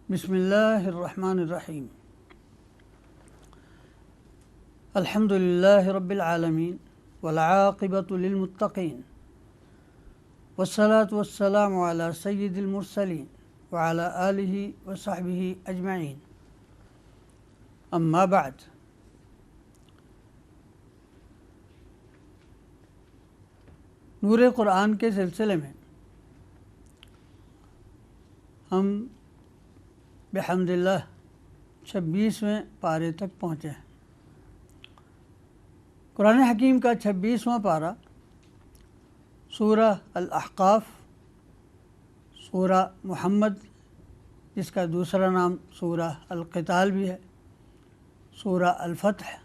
بسم اللہ الرحمن الرحیم الحمد للہ رب العالمین والعاقبۃ للمتقین والصلاة والسلام علی سید المرسلین وعلی آلہ وصحبہ اجمعین اما بعد۔ نور قرآن کے سلسلے میں ہم بحمد اللہ 26ویں پارے تک پہنچے ہیں۔ قرآن حکیم کا 26واں پارہ سورہ الاحقاف، سورہ محمد جس کا دوسرا نام سورہ القتال بھی ہے، سورہ الفتح،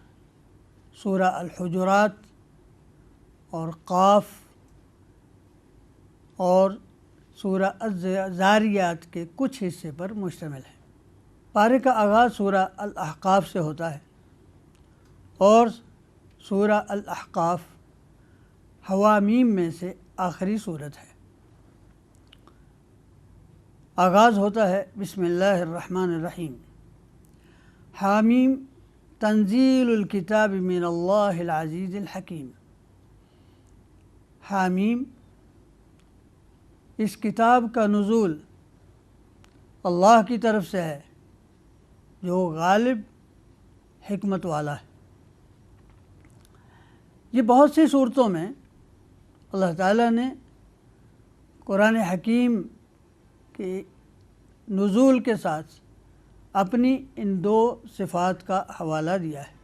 سورہ الحجرات اور قاف اور سورہ الزاریات کے کچھ حصے پر مشتمل ہے۔ پارے کا آغاز سورہ الاحقاف سے ہوتا ہے اور سورہ الاحقاف حوامیم میں سے آخری سورت ہے۔ آغاز ہوتا ہے بسم اللہ الرحمن الرحیم۔ حامیم تنزیل الکتاب من اللہ العزیز الحکیم۔ حامیم اس کتاب کا نزول اللہ کی طرف سے ہے جو غالب حکمت والا ہے۔ یہ بہت سی صورتوں میں اللہ تعالیٰ نے قرآن حکیم کے نزول کے ساتھ اپنی ان دو صفات کا حوالہ دیا ہے،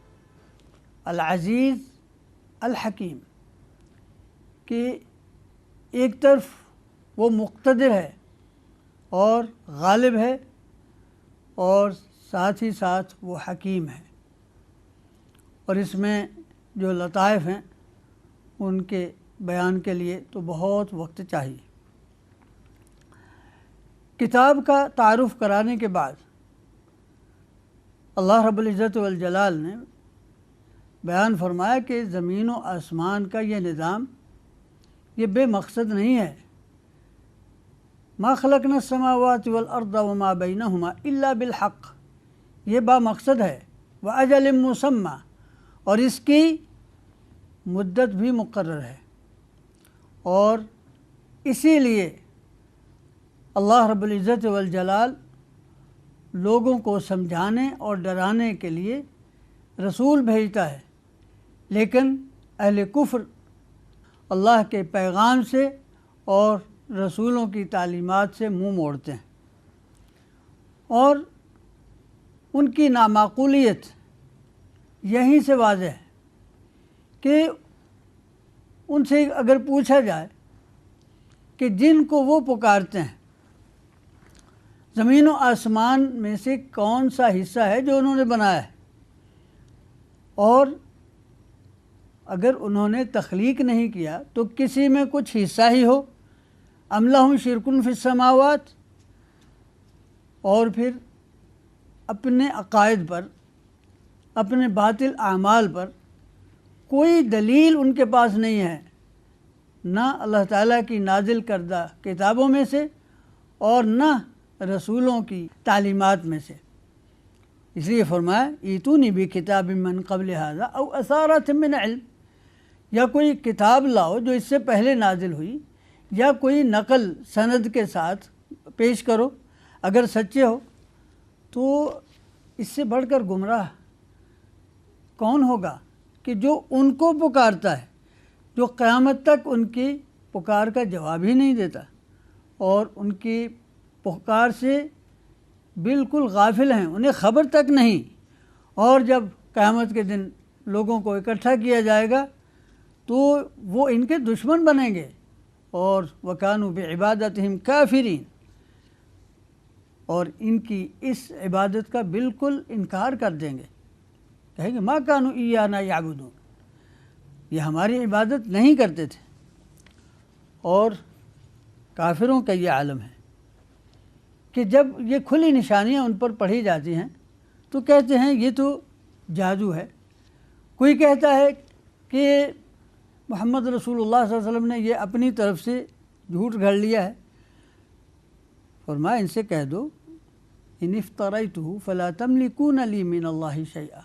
العزیز الحکیم، کہ ایک طرف وہ مقتدر ہے اور غالب ہے اور ساتھ ہی ساتھ وہ حکیم ہے، اور اس میں جو لطائف ہیں ان کے بیان کے لیے تو بہت وقت چاہیے۔ کتاب کا تعارف کرانے کے بعد اللہ رب العزت والجلال نے بیان فرمایا کہ زمین و آسمان کا یہ نظام یہ بے مقصد نہیں ہے۔ ما خلقنا السماوات والارض وما بینہما الا بالحق، یہ با مقصد ہے، وَأَجَلٍ مُّسَمًّى، اور اس کی مدت بھی مقرر ہے، اور اسی لیے اللہ رب العزت والجلال لوگوں کو سمجھانے اور ڈرانے کے لیے رسول بھیجتا ہے، لیکن اہل کفر اللہ کے پیغام سے اور رسولوں کی تعلیمات سے منہ موڑتے ہیں، اور ان کی نامعقولیت یہیں سے واضح ہے کہ ان سے اگر پوچھا جائے کہ جن کو وہ پکارتے ہیں زمین و آسمان میں سے کون سا حصہ ہے جو انہوں نے بنایا ہے، اور اگر انہوں نے تخلیق نہیں کیا تو کسی میں کچھ حصہ ہی ہو، ام لہم شرک فی السماوات، اور پھر اپنے عقائد پر، اپنے باطل اعمال پر کوئی دلیل ان کے پاس نہیں ہے، نہ اللہ تعالیٰ کی نازل کردہ کتابوں میں سے اور نہ رسولوں کی تعلیمات میں سے۔ اس لیے فرمایا ایتونی بکتاب من قبل ھذا او اثارۃ من علم، یا کوئی کتاب لاؤ جو اس سے پہلے نازل ہوئی، یا کوئی نقل سند کے ساتھ پیش کرو اگر سچے ہو۔ تو اس سے بڑھ کر گمراہ کون ہوگا کہ جو ان کو پکارتا ہے، جو قیامت تک ان کی پکار کا جواب ہی نہیں دیتا اور ان کی پکار سے بالکل غافل ہیں، انہیں خبر تک نہیں، اور جب قیامت کے دن لوگوں کو اکٹھا کیا جائے گا تو وہ ان کے دشمن بنیں گے، اور وَكَانُوا بِعِبَادَتِهِمْ كَافِرِينَ، اور ان کی اس عبادت کا بالکل انکار کر دیں گے، کہیں گے مَا كَانُوا إِيَّانَا يَعْبُدُونَ، یہ ہماری عبادت نہیں کرتے تھے۔ اور کافروں کا یہ عالم ہے کہ جب یہ کھلی نشانیاں ان پر پڑھی جاتی ہیں تو کہتے ہیں یہ تو جادو ہے۔ کوئی کہتا ہے کہ محمد رسول اللہ صلی اللہ علیہ وسلم نے یہ اپنی طرف سے جھوٹ گھڑ لیا ہے۔ فرمایا ان سے کہہ دو ان افتریتہ فلا تملکون لی من اللہ شیئا،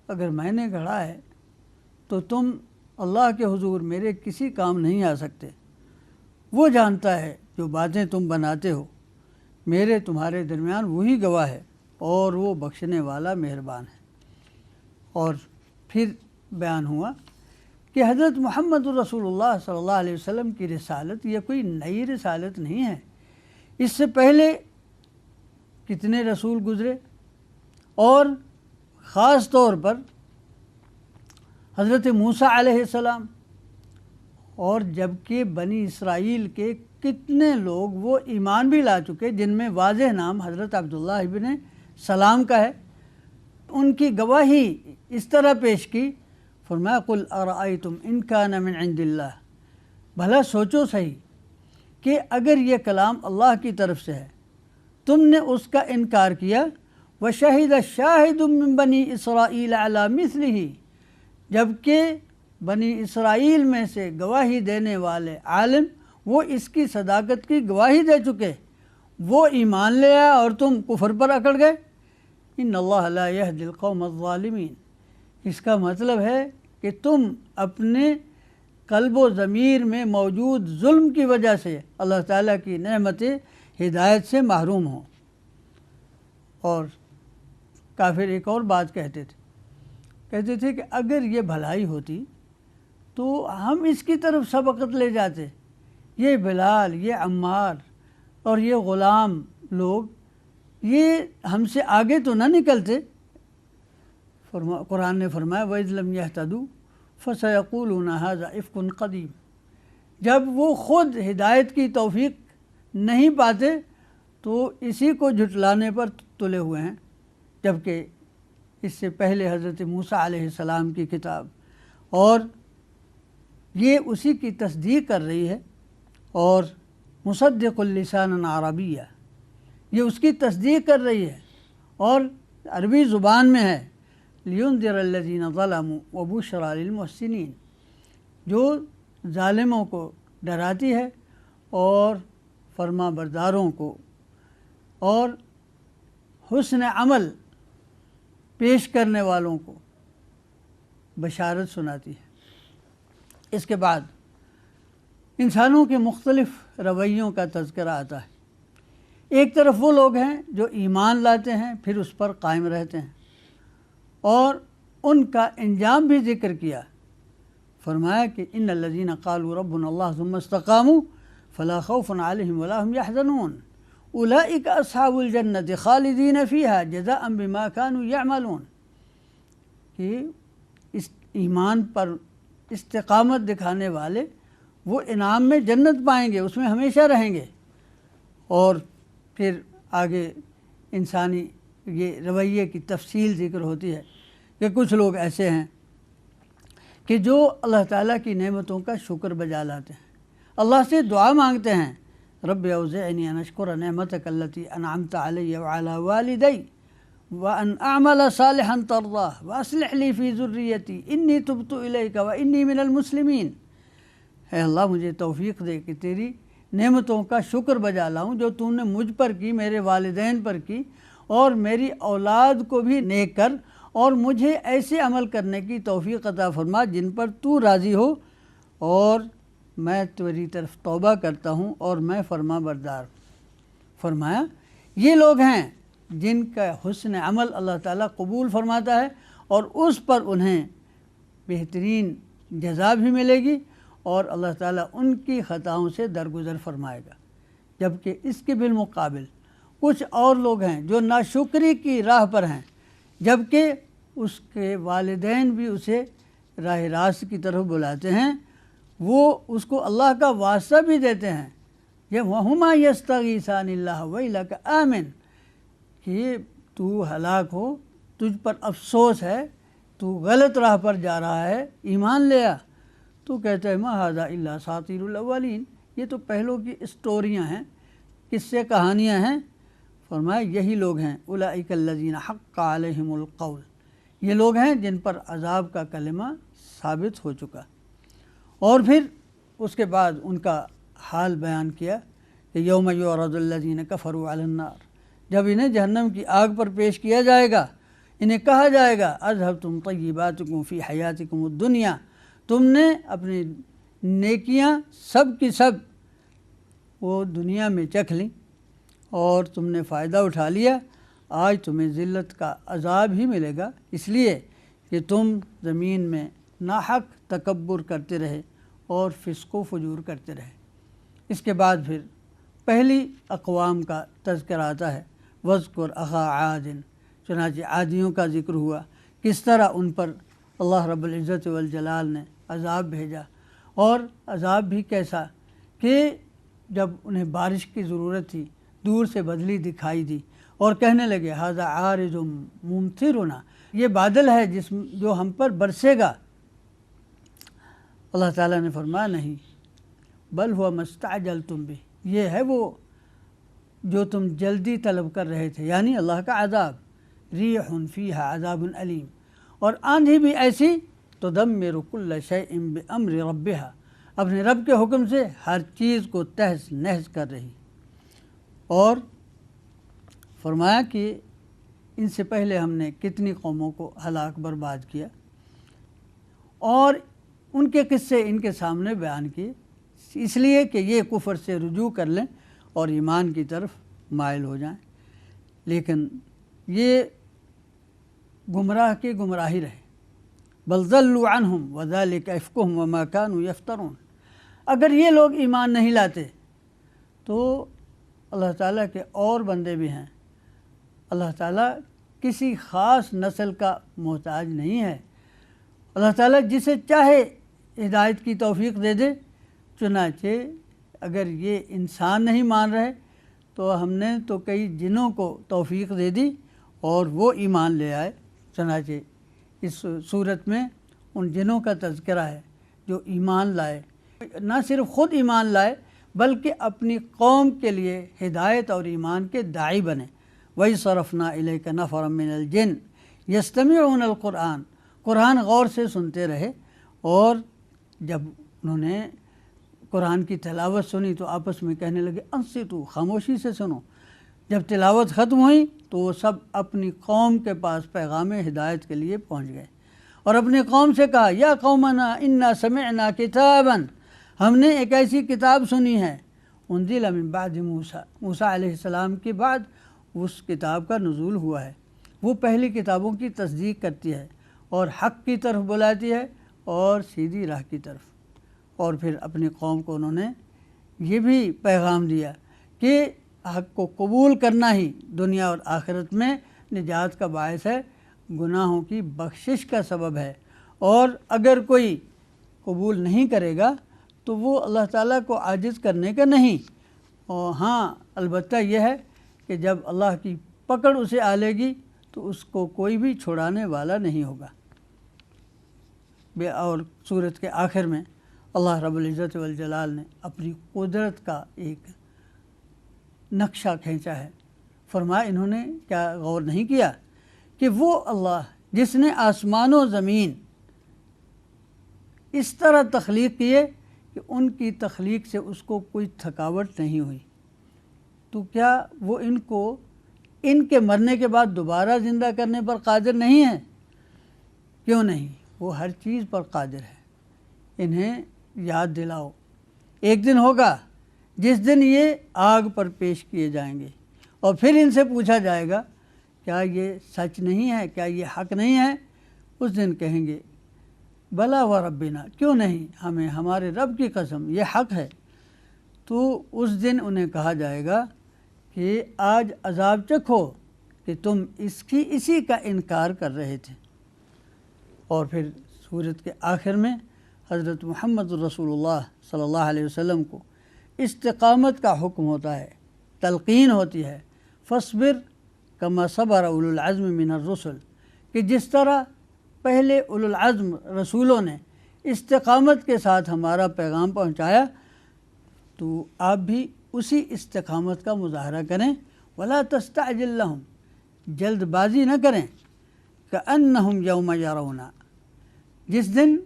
اگر میں نے گڑھا ہے تو تم اللہ کے حضور میرے کسی کام نہیں آ سکتے، وہ جانتا ہے جو باتیں تم بناتے ہو، میرے تمہارے درمیان وہی گواہ ہے اور وہ بخشنے والا مہربان ہے۔ اور پھر بیان ہوا کہ حضرت محمد رسول اللہ صلی اللہ علیہ وسلم کی رسالت یہ کوئی نئی رسالت نہیں ہے، اس سے پہلے کتنے رسول گزرے، اور خاص طور پر حضرت موسیٰ علیہ السلام، اور جبکہ بنی اسرائیل کے کتنے لوگ وہ ایمان بھی لا چکے جن میں واضح نام حضرت عبداللہ ابن سلام کا ہے، ان کی گواہی اس طرح پیش کی، فرمایا قل ارأیتم ان کان من عند اللہ، بھلا سوچو صحیح کہ اگر یہ کلام اللہ کی طرف سے ہے، تم نے اس کا انکار کیا، وشہد شاہد من بنی اسرائیل علی مثلہ، جبکہ بنی اسرائیل میں سے گواہی دینے والے عالم وہ اس کی صداقت کی گواہی دے چکے، وہ ایمان لے آیا اور تم کفر پر اکڑ گئے۔ ان اللہ لا یہدی القوم الظالمین، اس کا مطلب ہے کہ تم اپنے قلب و ضمیر میں موجود ظلم کی وجہ سے اللہ تعالیٰ کی نعمت ہدایت سے محروم ہوں۔ اور کافر ایک اور بات کہتے تھے کہ اگر یہ بھلائی ہوتی تو ہم اس کی طرف سبقت لے جاتے، یہ بلال، یہ عمار اور یہ غلام لوگ یہ ہم سے آگے تو نہ نکلتے۔ قرآن نے فرمایا وَإِذْ لَمْ يَهْتَدُوا فَسَيَقُولُونَ هَذَا إِفْكٌ قَدِيمٌ، جب وہ خود ہدایت کی توفیق نہیں پاتے تو اسی کو جھٹلانے پر تلے ہوئے ہیں، جبکہ اس سے پہلے حضرت موسیٰ علیہ السلام کی کتاب اور یہ اسی کی تصدیق کر رہی ہے، اور مصدق اللسان عربیہ، یہ اس کی تصدیق کر رہی ہے اور عربی زبان میں ہے، لِيُنذِرَ الَّذِينَ ظَلَمُوا وَبُشْرَى لِلْمُحْسِنِينَ، جو ظالموں کو ڈراتی ہے اور فرما برداروں کو اور حسن عمل پیش کرنے والوں کو بشارت سناتی ہے۔ اس کے بعد انسانوں کے مختلف رویوں کا تذکرہ آتا ہے۔ ایک طرف وہ لوگ ہیں جو ایمان لاتے ہیں پھر اس پر قائم رہتے ہیں، اور ان کا انجام بھی ذکر کیا، فرمایا کہ ان الذین قالوا ربنا اللہ ثم استقاموا فلا خوف علیہم ولا هم يحزنون اولئک اصحاب الجنۃ خالدین فیہا جزاء بما كانوا یعملون، کہ اس ایمان پر استقامت دکھانے والے وہ انعام میں جنت پائیں گے، اس میں ہمیشہ رہیں گے۔ اور پھر آگے انسانی یہ رویے کی تفصیل ذکر ہوتی ہے کہ کچھ لوگ ایسے ہیں کہ جو اللہ تعالیٰ کی نعمتوں کا شکر بجا لاتے ہیں، اللہ سے دعا مانگتے ہیں، رب اوزعنی ان اشکر نعمتک التی انعمت علی وعلی والدی وان اعمل صالحا ترضاہ واصلح لی فی ذریتی انی تبت الیک وانی من المسلمین، اے اللہ مجھے توفیق دے کہ تیری نعمتوں کا شکر بجا لاؤں جو تو نے مجھ پر کی، میرے والدین پر کی، اور میری اولاد کو بھی نیک کر، اور مجھے ایسے عمل کرنے کی توفیق عطا فرما جن پر تو راضی ہو، اور میں تیری طرف توبہ کرتا ہوں اور میں فرما بردار۔ فرمایا یہ لوگ ہیں جن کا حسن عمل اللہ تعالیٰ قبول فرماتا ہے اور اس پر انہیں بہترین جزا بھی ملے گی، اور اللہ تعالیٰ ان کی خطاؤں سے درگزر فرمائے گا۔ جبکہ اس کے بالمقابل کچھ اور لوگ ہیں جو ناشکری کی راہ پر ہیں، جبکہ اس کے والدین بھی اسے راہ راست کی طرف بلاتے ہیں، وہ اس کو اللہ کا واسطہ بھی دیتے ہیں، یہ وَهُمَا يَسْتَغِيثَانِ اللَّهَ وَيْلَكَ آمِن، کہ تو ہلاک ہو، تجھ پر افسوس ہے، تو غلط راہ پر جا رہا ہے، ایمان لے آ۔ تو کہتا ہے ما ھذا الا اساطیر الاولین، یہ تو پہلوں کی اسٹوریاں ہیں، قصے کہانیاں ہیں۔ فرمایا یہی لوگ ہیں اولئک الذین حق علیہم القول، یہ لوگ ہیں جن پر عذاب کا کلمہ ثابت ہو چکا۔ اور پھر اس کے بعد ان کا حال بیان کیا کہ یوم یعرض الذین کفروا علی النار، جب انہیں جہنم کی آگ پر پیش کیا جائے گا، انہیں کہا جائے گا اذھبتم طیباتکم فی حیاتکم الدنیا، تم نے اپنی نیکیاں سب کی سب وہ دنیا میں چکھ لیں اور تم نے فائدہ اٹھا لیا، آج تمہیں ذلت کا عذاب ہی ملے گا، اس لیے کہ تم زمین میں ناحق تکبر کرتے رہے اور فسق و فجور کرتے رہے۔ اس کے بعد پھر پہلی اقوام کا تذکرہ آتا ہے، وَاذْكُرْ أَخَا عَادٍ، چنانچہ عادیوں کا ذکر ہوا، کس طرح ان پر اللہ رب العزت والجلال نے عذاب بھیجا، اور عذاب بھی کیسا کہ جب انہیں بارش کی ضرورت تھی، دور سے بدلی دکھائی دی اور کہنے لگے ھذا عارض ممطرنا، یہ بادل ہے جو ہم پر برسے گا۔ اللہ تعالیٰ نے فرمایا نہیں، بل ہوا ما استعجلتم بہ، یہ ہے وہ جو تم جلدی طلب کر رہے تھے، یعنی اللہ کا عذاب، ریح فیہا عذاب علیم، اور آندھی بھی ایسی تدمر کل شیء بامر ربہا، اپنے رب کے حکم سے ہر چیز کو تہز نہز کر رہی۔ اور فرمایا کہ ان سے پہلے ہم نے کتنی قوموں کو ہلاک برباد کیا، اور ان کے قصے ان کے سامنے بیان کیے، اس لیے کہ یہ کفر سے رجوع کر لیں اور ایمان کی طرف مائل ہو جائیں، لیکن یہ گمراہ کی گمراہی رہے۔ بل ضلوا عنہم وذلک افکہم وما کانوا یفترون، اگر یہ لوگ ایمان نہیں لاتے تو اللہ تعالیٰ کے اور بندے بھی ہیں، اللہ تعالیٰ کسی خاص نسل کا محتاج نہیں ہے، اللہ تعالیٰ جسے چاہے ہدایت کی توفیق دے دے، چنانچہ اگر یہ انسان نہیں مان رہے تو ہم نے تو کئی جنوں کو توفیق دے دی اور وہ ایمان لے آئے۔ چنانچہ اس صورت میں ان جنوں کا تذکرہ ہے جو ایمان لائے، نہ صرف خود ایمان لائے بلکہ اپنی قوم کے لیے ہدایت اور ایمان کے داعی بنے۔ وَإِصْرَفْنَا إِلَيْكَ نَفَرًا مِّنَ الْجِنِّ يَسْتَمِعُونَ الْقُرْآنَ، قرآن غور سے سنتے رہے، اور جب انہوں نے قرآن کی تلاوت سنی تو آپس میں کہنے لگے انصتوا، خاموشی سے سنو۔ جب تلاوت ختم ہوئی تو وہ سب اپنی قوم کے پاس پیغام ہدایت کے لیے پہنچ گئے، اور اپنی قوم سے کہا یا قومنا انا سمعنا کتابا، ہم نے ایک ایسی کتاب سنی ہے، انزل من بعد موسیٰ علیہ السلام کے بعد اس کتاب کا نزول ہوا ہے، وہ پہلی کتابوں کی تصدیق کرتی ہے اور حق کی طرف بلاتی ہے اور سیدھی راہ کی طرف۔ اور پھر اپنی قوم کو انہوں نے یہ بھی پیغام دیا کہ حق کو قبول کرنا ہی دنیا اور آخرت میں نجات کا باعث ہے، گناہوں کی بخشش کا سبب ہے، اور اگر کوئی قبول نہیں کرے گا تو وہ اللہ تعالیٰ کو عاجز کرنے کا نہیں، اور ہاں البتہ یہ ہے کہ جب اللہ کی پکڑ اسے آ لے گی تو اس کو کوئی بھی چھڑانے والا نہیں ہوگا۔ اور سورت کے آخر میں اللہ رب العزت والجلال نے اپنی قدرت کا ایک نقشہ کھینچا ہے، فرمایا انہوں نے کیا غور نہیں کیا کہ وہ اللہ جس نے آسمان و زمین اس طرح تخلیق کیے کہ ان کی تخلیق سے اس کو کوئی تھکاوٹ نہیں ہوئی، تو کیا وہ ان کو ان کے مرنے کے بعد دوبارہ زندہ کرنے پر قادر نہیں ہے؟ کیوں نہیں، وہ ہر چیز پر قادر ہے۔ انہیں یاد دلاؤ، ایک دن ہوگا جس دن یہ آگ پر پیش کیے جائیں گے، اور پھر ان سے پوچھا جائے گا کیا یہ سچ نہیں ہے، کیا یہ حق نہیں ہے؟ اس دن کہیں گے بلا و ربنا، کیوں نہیں، ہمیں ہمارے رب کی قسم یہ حق ہے۔ تو اس دن انہیں کہا جائے گا کہ آج عذاب چکھو کہ تم اسی کا انکار کر رہے تھے۔ اور پھر سورت کے آخر میں حضرت محمد رسول اللہ صلی اللہ علیہ وسلم کو استقامت کا حکم ہوتا ہے، تلقین ہوتی ہے، فاصبر کما صبر اولو العزم من الرسل، کہ جس طرح پہلے اولو العزم رسولوں نے استقامت کے ساتھ ہمارا پیغام پہنچایا، تو آپ بھی اسی استقامت کا مظاہرہ کریں۔ ولا تستعجل لهم، جلد بازی نہ کریں، کأنہم یوم یرون، جس دن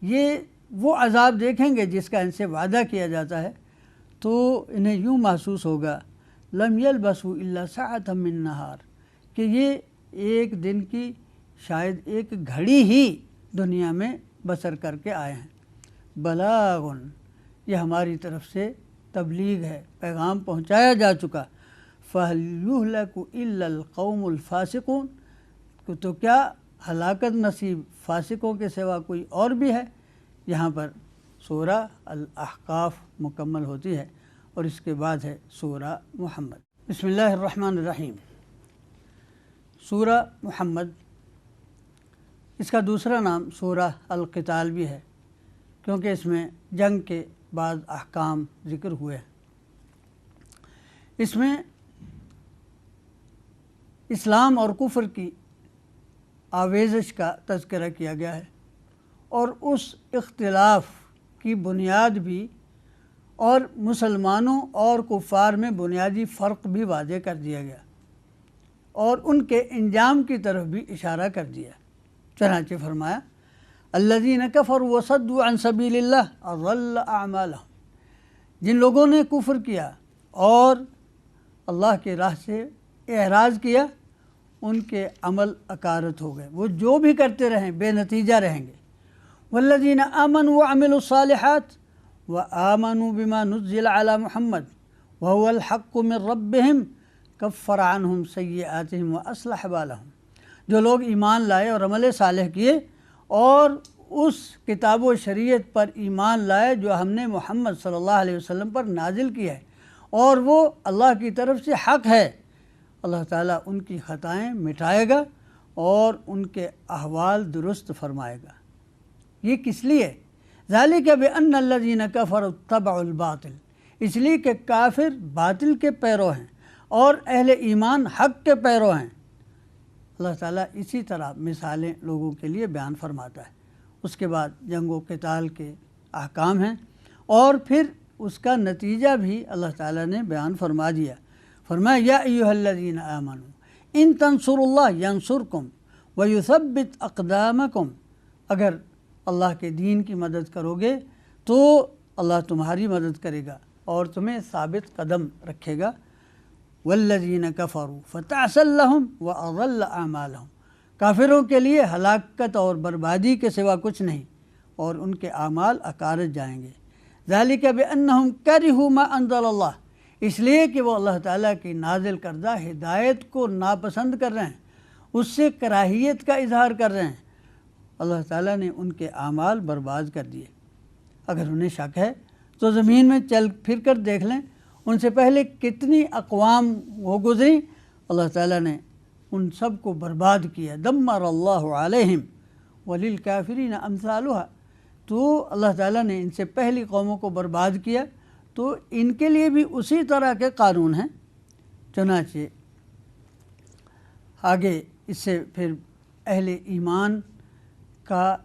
یہ وہ عذاب دیکھیں گے جس کا ان سے وعدہ کیا جاتا ہے تو انہیں یوں محسوس ہوگا لم یلبثوا الا ساعۃ من نہار، کہ یہ ایک دن کی شاید ایک گھڑی ہی دنیا میں بسر کر کے آئے ہیں۔ بلاغن، یہ ہماری طرف سے تبلیغ ہے، پیغام پہنچایا جا چکا۔ فَهَلْ يُهْلَكُ إِلَّا الْقَوْمُ الْفَاسِقُونَ، تو کیا ہلاکت نصیب فاسقوں کے سوا کوئی اور بھی ہے؟ یہاں پر سورہ الاحقاف مکمل ہوتی ہے اور اس کے بعد ہے سورہ محمد۔ بسم اللہ الرحمن الرحیم۔ سورہ محمد، اس کا دوسرا نام سورہ القتال بھی ہے، کیونکہ اس میں جنگ کے بعض احکام ذکر ہوئے ہیں۔ اس میں اسلام اور کفر کی آویزش کا تذکرہ کیا گیا ہے، اور اس اختلاف کی بنیاد بھی اور مسلمانوں اور کفار میں بنیادی فرق بھی واضح کر دیا گیا، اور ان کے انجام کی طرف بھی اشارہ کر دیا۔ چنانچہ فرمایا الذین کفروا وصدوا عن سبیل اللہ اضل اعمالہم، جن لوگوں نے کفر کیا اور اللہ کے راہ سے اعراض کیا، ان کے عمل اکارت ہو گئے، وہ جو بھی کرتے رہیں بے نتیجہ رہیں گے۔ والذین آمنوا وعملوا الصالحات وآمنوا بما نزل على محمد وهو الحق من ربهم کفر عنہم سیئاتہم واصلح بالہم، جو لوگ ایمان لائے اور عمل صالح کیے اور اس کتاب و شریعت پر ایمان لائے جو ہم نے محمد صلی اللہ علیہ وسلم پر نازل کی ہے، اور وہ اللہ کی طرف سے حق ہے، اللہ تعالیٰ ان کی خطائیں مٹائے گا اور ان کے احوال درست فرمائے گا۔ یہ کس لیے؟ ذالک بأن الذین کفروا اتبعوا الباطل، اس لیے کہ کافر باطل کے پیرو ہیں اور اہل ایمان حق کے پیرو ہیں۔ اللہ تعالیٰ اسی طرح مثالیں لوگوں کے لیے بیان فرماتا ہے۔ اس کے بعد جنگ و قتال کے احکام ہیں، اور پھر اس کا نتیجہ بھی اللہ تعالیٰ نے بیان فرما دیا۔ فرمایا یا ایھا الذین آمنوا ان تنصروا اللہ ینصرکم ویثبت اقدامکم، اگر اللہ کے دین کی مدد کرو گے تو اللہ تمہاری مدد کرے گا اور تمہیں ثابت قدم رکھے گا۔ والذین کفروا فتعسا لہم واضل اعمالہم، کافروں کے لیے ہلاکت اور بربادی کے سوا کچھ نہیں، اور ان کے اعمال اکارت جائیں گے۔ ذالک بانہم کرہوا ما انزل اللہ، اس لیے کہ وہ اللہ تعالیٰ کی نازل کردہ ہدایت کو ناپسند کر رہے ہیں، اس سے کراہیت کا اظہار کر رہے ہیں۔ اللہ تعالیٰ نے ان کے اعمال برباد کر دیے۔ اگر انہیں شک ہے تو زمین میں چل پھر کر دیکھ لیں، ان سے پہلے کتنی اقوام وہ گزری، اللہ تعالیٰ نے ان سب کو برباد کیا۔ دمر اللہ علیہم وللکافرین امثالھا، تو اللہ تعالیٰ نے ان سے پہلی قوموں کو برباد کیا، تو ان کے لیے بھی اسی طرح کے قانون ہیں۔ چنانچہ آگے اس سے پھر اہل ایمان کا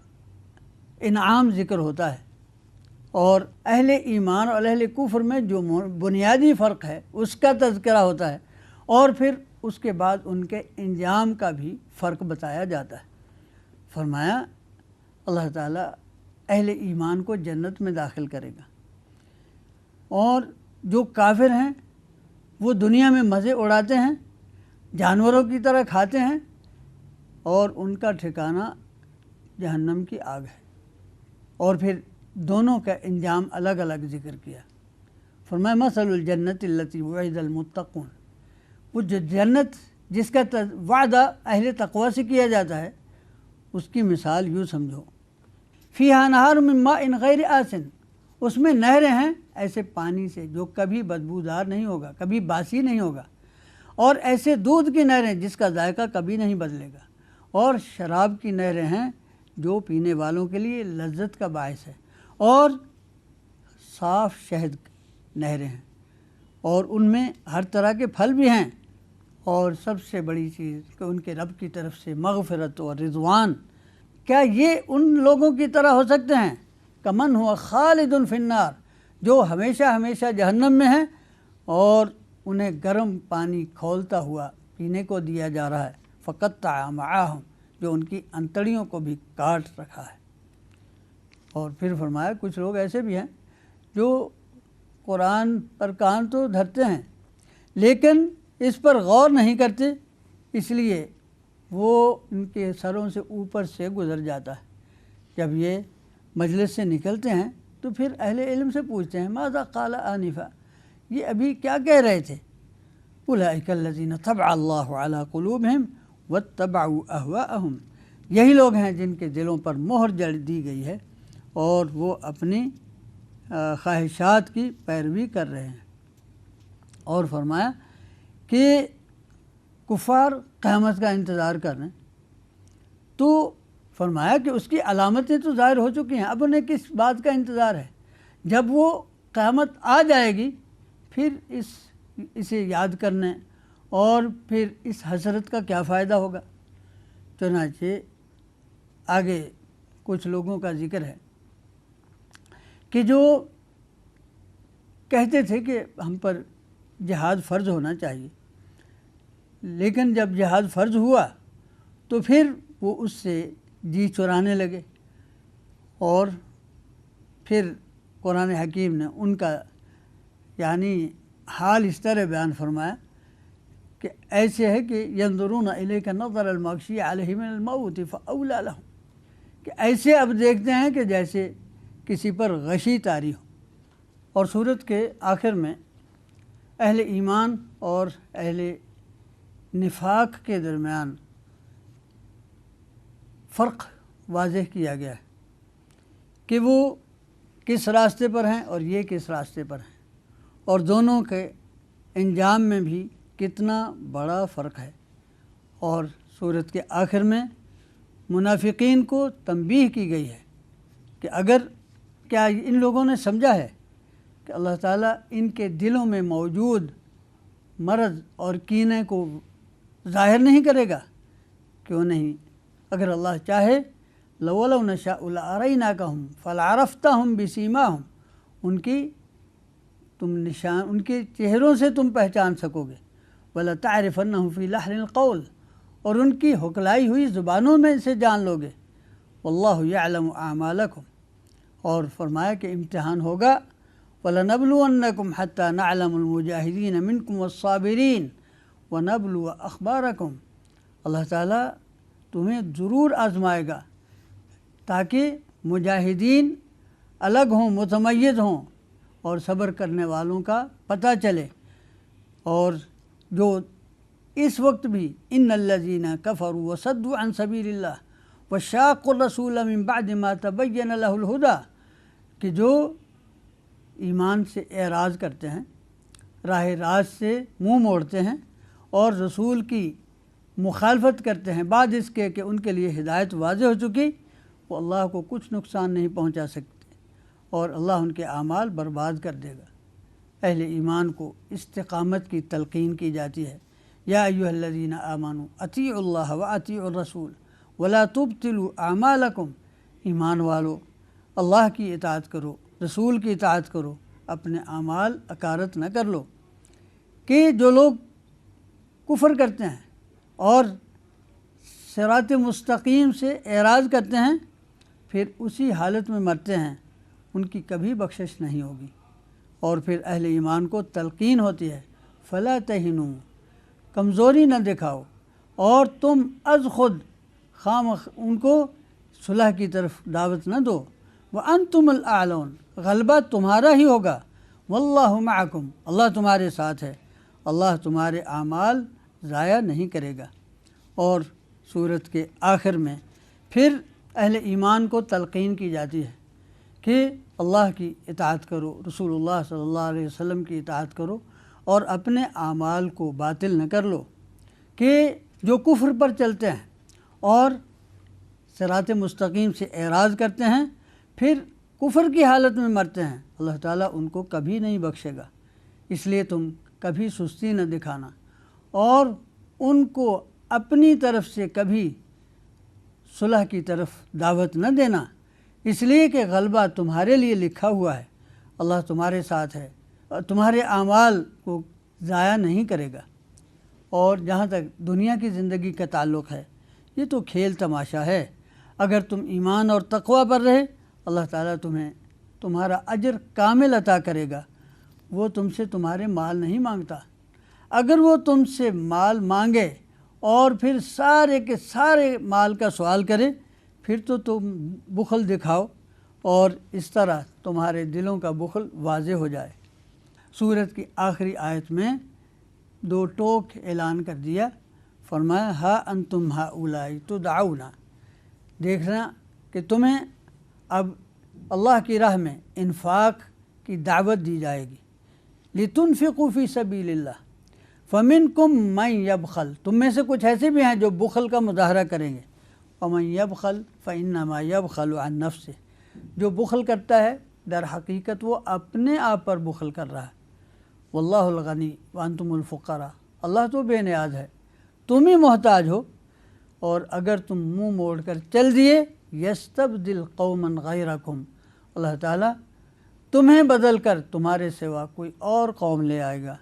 انعام ذکر ہوتا ہے، اور اہل ایمان اور اہل کفر میں جو بنیادی فرق ہے اس کا تذکرہ ہوتا ہے، اور پھر اس کے بعد ان کے انجام کا بھی فرق بتایا جاتا ہے۔ فرمایا اللہ تعالیٰ اہل ایمان کو جنت میں داخل کرے گا، اور جو کافر ہیں وہ دنیا میں مزے اڑاتے ہیں، جانوروں کی طرح کھاتے ہیں، اور ان کا ٹھکانہ جہنم کی آگ ہے۔ اور پھر دونوں کا انجام الگ الگ ذکر کیا۔ فرمایا مثل الجنت التی وعد المتقون، وہ جو جنت جس کا وعدہ اہل تقوی سے کیا جاتا ہے، اس کی مثال یوں سمجھو، فیہا نہار من ماء غیر آسن، اس میں نہریں ہیں ایسے پانی سے جو کبھی بدبودار نہیں ہوگا، کبھی باسی نہیں ہوگا، اور ایسے دودھ کی نہریں جس کا ذائقہ کبھی نہیں بدلے گا، اور شراب کی نہریں ہیں جو پینے والوں کے لیے لذت کا باعث ہے، اور صاف شہد نہریں ہیں، اور ان میں ہر طرح کے پھل بھی ہیں، اور سب سے بڑی چیز کہ ان کے رب کی طرف سے مغفرت اور رضوان۔ کیا یہ ان لوگوں کی طرح ہو سکتے ہیں کمن ہوا خالد فی النار، جو ہمیشہ ہمیشہ جہنم میں ہیں اور انہیں گرم پانی کھولتا ہوا پینے کو دیا جا رہا ہے، فقطع معاہم، جو ان کی انتڑیوں کو بھی کاٹ رکھا ہے۔ اور پھر فرمایا کچھ لوگ ایسے بھی ہیں جو قرآن پر کان تو دھرتے ہیں لیکن اس پر غور نہیں کرتے، اس لیے وہ ان کے سروں سے اوپر سے گزر جاتا ہے۔ جب یہ مجلس سے نکلتے ہیں تو پھر اہل علم سے پوچھتے ہیں ماذا قال آنفا، یہ ابھی کیا کہہ رہے تھے؟ اولئک الذین طبع اللہ علی قلوبہم واتبعوا اہواءہم، یہی لوگ ہیں جن کے دلوں پر مہر جڑ دی گئی ہے اور وہ اپنی خواہشات کی پیروی کر رہے ہیں۔ اور فرمایا کہ کفار قیامت کا انتظار کر رہے ہیں، تو فرمایا کہ اس کی علامتیں تو ظاہر ہو چکی ہیں، اب انہیں کس بات کا انتظار ہے؟ جب وہ قیامت آ جائے گی پھر اسے یاد کرنے اور پھر اس حسرت کا کیا فائدہ ہوگا؟ چنانچہ آگے کچھ لوگوں کا ذکر ہے کہ جو کہتے تھے کہ ہم پر جہاد فرض ہونا چاہیے، لیکن جب جہاد فرض ہوا تو پھر وہ اس سے جی چرانے لگے، اور پھر قرآن حکیم نے ان کا یعنی حال اس طرح بیان فرمایا کہ ایسے ہے کہ ینظرون الیک نظر المغشی علیہ من الموت فاولی لہم، کہ ایسے اب دیکھتے ہیں کہ جیسے کسی پر غشی طاری ہو۔ اور سورت کے آخر میں اہل ایمان اور اہل نفاق کے درمیان فرق واضح کیا گیا ہے کہ وہ کس راستے پر ہیں اور یہ کس راستے پر ہیں، اور دونوں کے انجام میں بھی کتنا بڑا فرق ہے۔ اور سورت کے آخر میں منافقین کو تنبیہ کی گئی ہے کہ اگر کیا ان لوگوں نے سمجھا ہے کہ اللہ تعالیٰ ان کے دلوں میں موجود مرض اور کینے کو ظاہر نہیں کرے گا؟ کیوں نہیں، اگر اللہ چاہے لَوَلَوْ نَشَاءُ لَأَرَيْنَاكَهُمْ فَلَعَرَفْتَهُمْ بِسِيمَاهُمْ، ان کے چہروں سے تم پہچان سکو گے، وَلَتَعْرِفَنَّهُمْ فِي لَحْنِ الْقَوْلِ، اور ان کی حکلائی ہوئی زبانوں میں سے جان لو گے، وَاللَّهُ يَعْلَمُ أَعْمَالَكُمْ، اور فرمایا کہ امتحان ہوگا، وَلَنَبْلُوَنَّكُمْ حَتَّى نَعْلَمُ الْمُجَاهِدِينَ مِنْكُمْ وَالصَّابِرِينَ وَنَبْلُوَ أَخْبَارَكُمْ، اللہ تعالیٰ تمہیں ضرور آزمائے گا تاکہ مجاہدین الگ ہوں، متمیز ہوں، اور صبر کرنے والوں کا پتہ چلے۔ اور جو اس وقت بھی ان الذین کفروا وصدوا عن سبیل اللہ وشاقوا الرسول من بعد ما تبین لہ الہدی، کہ جو ایمان سے اعراض کرتے ہیں، راہ راست سے منہ موڑتے ہیں اور رسول کی مخالفت کرتے ہیں بعد اس کے کہ ان کے لیے ہدایت واضح ہو چکی، وہ اللہ کو کچھ نقصان نہیں پہنچا سکتے اور اللہ ان کے اعمال برباد کر دے گا۔ اہل ایمان کو استقامت کی تلقین کی جاتی ہے، یا ایھا الذین آمنوا اطیعوا اللہ واطیعوا الرسول ولا تبطلوا اعمالکم، ایمان والو اللہ کی اطاعت کرو، رسول کی اطاعت کرو، اپنے اعمال اکارت نہ کر لو۔ کہ جو لوگ کفر کرتے ہیں اور صراط مستقیم سے اعراض کرتے ہیں پھر اسی حالت میں مرتے ہیں، ان کی کبھی بخشش نہیں ہوگی۔ اور پھر اہل ایمان کو تلقین ہوتی ہے، فلا تہنوا، کمزوری نہ دکھاؤ، اور تم از خود ان کو صلح کی طرف دعوت نہ دو، وانتم الاعلون، غلبہ تمہارا ہی ہوگا، واللہ معکم، اللہ تمہارے ساتھ ہے، اللہ تمہارے اعمال ضائع نہیں کرے گا۔ اور سورت کے آخر میں پھر اہل ایمان کو تلقین کی جاتی ہے کہ اللہ کی اطاعت کرو، رسول اللہ صلی اللہ علیہ وسلم کی اطاعت کرو، اور اپنے اعمال کو باطل نہ کر لو۔ کہ جو کفر پر چلتے ہیں اور صراط مستقیم سے اعراض کرتے ہیں پھر کفر کی حالت میں مرتے ہیں، اللہ تعالیٰ ان کو کبھی نہیں بخشے گا۔ اس لیے تم کبھی سستی نہ دکھانا اور ان کو اپنی طرف سے کبھی صلح کی طرف دعوت نہ دینا، اس لیے کہ غلبہ تمہارے لیے لکھا ہوا ہے، اللہ تمہارے ساتھ ہے اور تمہارے اعمال کو ضائع نہیں کرے گا۔ اور جہاں تک دنیا کی زندگی کا تعلق ہے، یہ تو کھیل تماشا ہے، اگر تم ایمان اور تقوی پر رہے اللہ تعالیٰ تمہیں تمہارا اجر کامل عطا کرے گا، وہ تم سے تمہارے مال نہیں مانگتا۔ اگر وہ تم سے مال مانگے اور پھر سارے کے سارے مال کا سوال کرے پھر تو تم بخل دکھاؤ اور اس طرح تمہارے دلوں کا بخل واضح ہو جائے۔ سورت کی آخری آیت میں 2 ٹوک اعلان کر دیا، فرمایا ہا انتم ہؤلاء تدعون، دیکھنا کہ تمہیں اب اللہ کی راہ میں انفاق کی دعوت دی جائے گی۔ لتنفقوا فی سبیل اللہ فمنکم من یبخل، تم میں سے کچھ ایسے بھی ہیں جو بخل کا مظاہرہ کریں گے، ومن یبخل فانما یبخل عن نفسہ، جو بخل کرتا ہے در حقیقت وہ اپنے آپ پر بخل کر رہا ہے۔ واللہ الغنی وانتم الفقراء، اللہ تو بے نیاز ہے، تم ہی محتاج ہو، اور اگر تم منہ موڑ کر چل دیے یستبدل قوما غیرکم، اللہ تعالیٰ تمہیں بدل کر تمہارے سوا کوئی اور قوم لے آئے گا،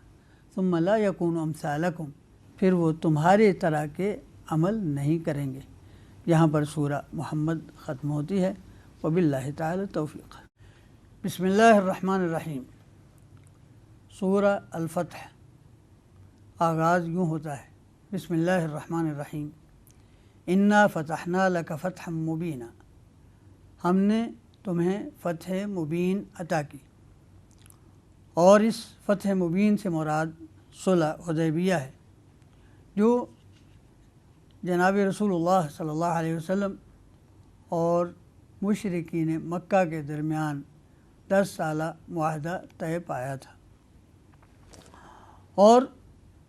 ثم لا یکونوا امثالکم، پھر وہ تمہاری طرح کے عمل نہیں کریں گے۔ یہاں پر سورہ محمد ختم ہوتی ہے۔ وباللہ تعالی توفیق۔ بسم اللہ الرحمن الرحیم۔ سورہ الفتح آغاز یوں ہوتا ہے، بسم اللہ الرحمن الرحیم، انا فتحنا لک فتحا مبینا، ہم نے تمہیں فتح مبین عطا کی، اور اس فتح مبین سے مراد صلح حدیبیہ ہے، جو جناب رسول اللہ صلی اللہ علیہ وسلم اور مشرکین مکہ کے درمیان 10 سالہ معاہدہ طے پایا تھا، اور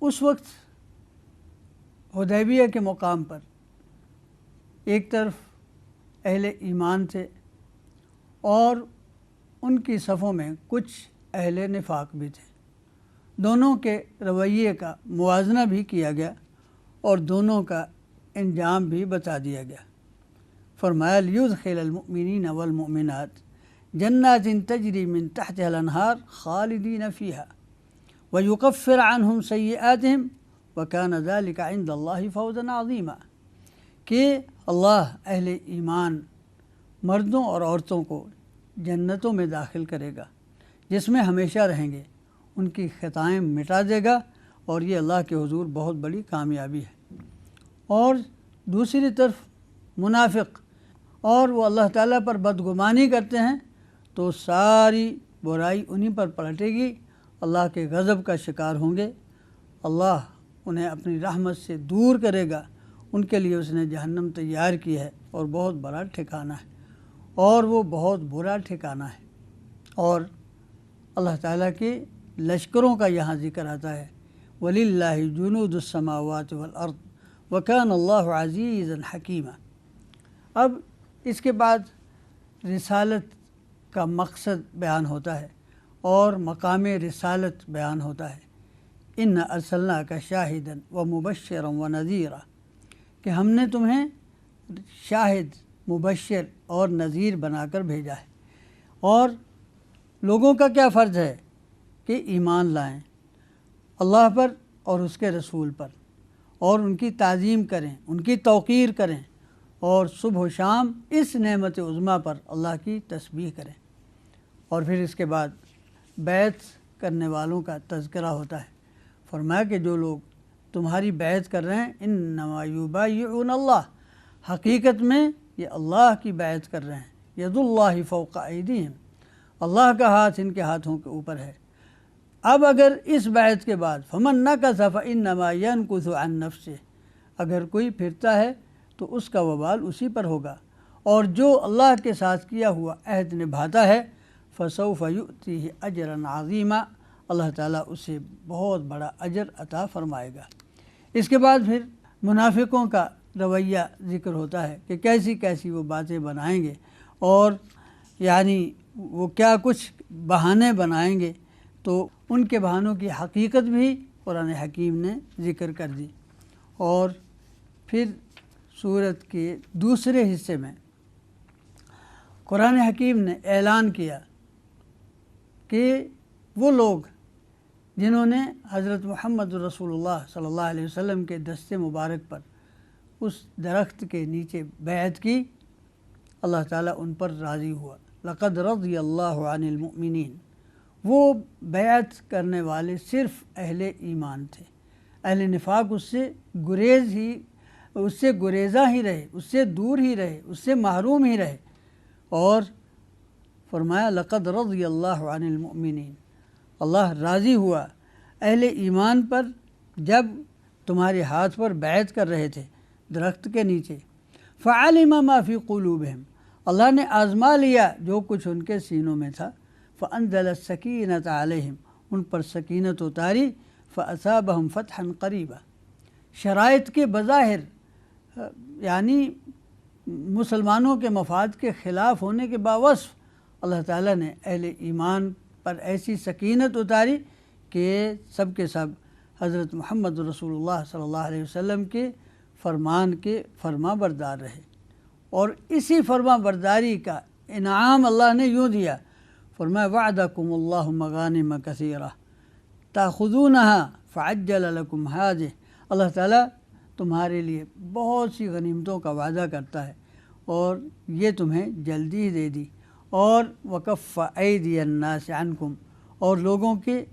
اس وقت حدیبیہ کے مقام پر ایک طرف اہل ایمان تھے اور ان کی صفوں میں کچھ اہل نفاق بھی تھے، دونوں کے رویے کا موازنہ بھی کیا گیا اور دونوں کا انجام بھی بتا دیا گیا۔ فرمایا لیدخل المؤمنین والمؤمنات جنات تجری من تحتها الانہار خالدین فیہا ویکفر عنہم سیئاتہم وکان ذلک عند اللہ فوزا عظیما، کہ اللہ اہل ایمان مردوں اور عورتوں کو جنتوں میں داخل کرے گا جس میں ہمیشہ رہیں گے، ان کی خطائیں مٹا دے گا، اور یہ اللہ کے حضور بہت بڑی کامیابی ہے۔ اور دوسری طرف منافق اور وہ اللہ تعالیٰ پر بدگمانی کرتے ہیں تو ساری برائی انہی پر پلٹے گی، اللہ کے غضب کا شکار ہوں گے، اللہ انہیں اپنی رحمت سے دور کرے گا، ان کے لیے اس نے جہنم تیار کی ہے اور بہت بڑا ٹھکانہ ہے، اور وہ بہت برا ٹھکانہ ہے۔ اور اللہ تعالیٰ کے لشکروں کا یہاں ذکر آتا ہے، وَلِلَّهِ جُنُودُ السَّمَاوَاتِ وَالْأَرْضِ وَكَانَ اللَّهُ عَزِيزًا حَكِيمًا۔ اب اس کے بعد رسالت کا مقصد بیان ہوتا ہے اور مقام رسالت بیان ہوتا ہے، اِنَّا أَرْسَلْنَاكَ شَاهِدًا وَمُبَشِّرًا وَنَذِيرًا، کہ ہم نے تمہیں شاہد، مبشر اور نذیر بنا کر بھیجا ہے، اور لوگوں کا کیا فرض ہے کہ ایمان لائیں اللہ پر اور اس کے رسول پر، اور ان کی تعظیم کریں، ان کی توقیر کریں، اور صبح و شام اس نعمت عظمیٰ پر اللہ کی تسبیح کریں۔ اور پھر اس کے بعد بیعت کرنے والوں کا تذکرہ ہوتا ہے، فرمایا کہ جو لوگ تمہاری بیعت کر رہے ہیں انما یبایعون اللہ، حقیقت میں یہ اللہ کی بیعت کر رہے ہیں، ید اللہ فوق ایدیہم، اللہ کا ہاتھ ان کے ہاتھوں کے اوپر ہے۔ اب اگر اس بیعت کے بعد فمن نکث فانما ینکث عن نفسہ، اگر کوئی پھرتا ہے تو اس کا وبال اسی پر ہوگا، اور جو اللہ کے ساتھ کیا ہوا عہد نبھاتا ہے فسوف یؤتیہ اجرا عظیما، اللہ تعالیٰ اسے بہت بڑا اجر عطا فرمائے گا۔ اس کے بعد پھر منافقوں کا رویہ ذکر ہوتا ہے کہ کیسی کیسی وہ باتیں بنائیں گے، اور یعنی وہ کیا کچھ بہانے بنائیں گے، تو ان کے بہانوں کی حقیقت بھی قرآن حکیم نے ذکر کر دی۔ اور پھر سورت کے دوسرے حصے میں قرآن حکیم نے اعلان کیا کہ وہ لوگ جنہوں نے حضرت محمد رسول اللہ صلی اللہ علیہ وسلم کے دست مبارک پر اس درخت کے نیچے بیعت کی، اللہ تعالیٰ ان پر راضی ہوا۔ لقد رضی اللہ عن المؤمنین، وہ بیعت کرنے والے صرف اہل ایمان تھے، اہل نفاق اس سے گریزاں ہی رہے، اس سے دور ہی رہے، اس سے محروم ہی رہے۔ اور فرمایا لقد رضی اللہ عن المؤمنین، اللہ راضی ہوا اہل ایمان پر جب تمہارے ہاتھ پر بیعت کر رہے تھے درخت کے نیچے۔ فعلم ما فی قلوبہم، اللہ نے آزما لیا جو کچھ ان کے سینوں میں تھا۔ فانزل السکینۃ علیہم، ان پر سکینت اتاری۔ فاصابہم فتحا قریبا، شرائط کے بظاہر یعنی مسلمانوں کے مفاد کے خلاف ہونے کے باوصف اللہ تعالیٰ نے اہل ایمان پر ایسی سکینت اتاری کہ سب کے سب حضرت محمد رسول اللہ صلی اللہ علیہ وسلم کے فرمان کے فرما بردار رہے۔ اور اسی فرما برداری کا انعام اللہ نے یوں دیا، فرمایا وعدکم اللہ مغانم کثیرہ تاخذونہا فعجل لکم ہذہ، اللہ تعالیٰ تمہارے لیے بہت سی غنیمتوں کا وعدہ کرتا ہے اور یہ تمہیں جلدی دے دی۔ اور وکف ایدی الناس عنکم، اور لوگوں کے